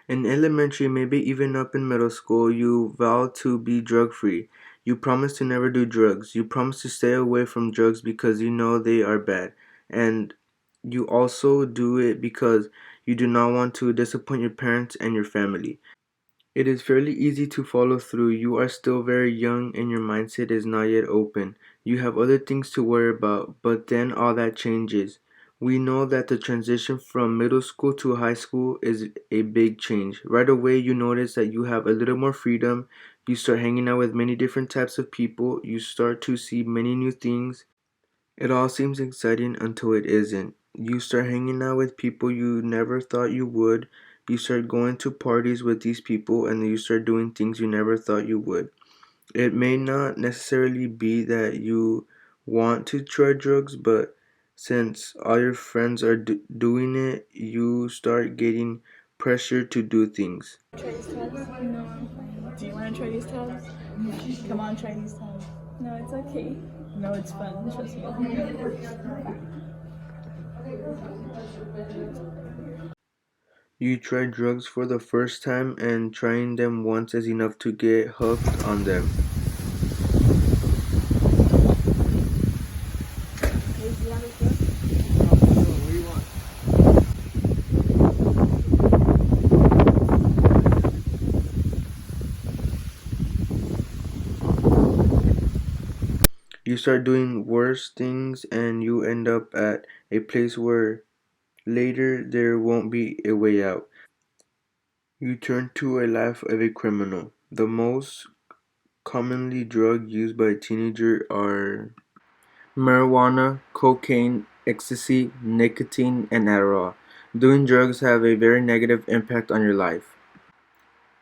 In elementary, maybe even up in middle school, you vow to be drug free. You promise to never do drugs. You promise to stay away from drugs because you know they are bad. And you also do it because you do not want to disappoint your parents and your family. It is fairly easy to follow through. You are still very young and your mindset is not yet open. You have other things to worry about, but then all that changes. We know that the transition from middle school to high school is a big change. Right away, you notice that you have a little more freedom. You start hanging out with many different types of people. You start to see many new things. It all seems exciting until it isn't. You start hanging out with people you never thought you would. You start going to parties with these people and then you start doing things you never thought you would. It may not necessarily be that you want to try drugs, but since all your friends are doing it, you start getting pressure to do things. Try these tabs? No, I'm fine. Do you want to try these tabs? Come on, try these tabs. No, it's okay. No, it's fun. Trust me. You try drugs for the first time and trying them once is enough to get hooked on them. You start doing worse things and you end up at a place where later there won't be a way out. You turn to a life of a criminal. The most commonly drug used by teenagers are marijuana, cocaine, ecstasy, nicotine, and Adderall. Doing drugs have a very negative impact on your life.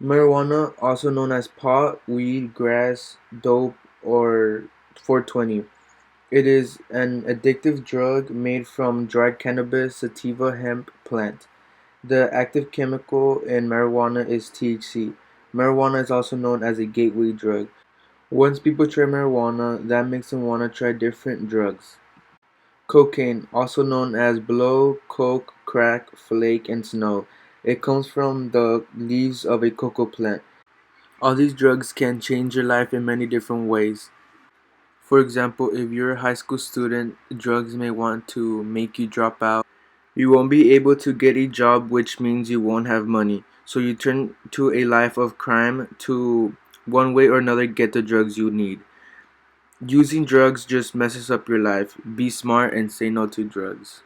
Marijuana, also known as pot, weed, grass, dope, or 420. It is an addictive drug made from dried cannabis sativa hemp plant. The active chemical in marijuana is THC. Marijuana is also known as a gateway drug. Once people try marijuana, that makes them want to try different drugs. Cocaine, also known as blow, coke, crack, flake, and snow. It comes from the leaves of a cocoa plant. All these drugs can change your life in many different ways. For example, if you're a high school student, drugs may want to make you drop out. You won't be able to get a job, which means you won't have money. So you turn to a life of crime to one way or another get the drugs you need. Using drugs just messes up your life. Be smart and say no to drugs.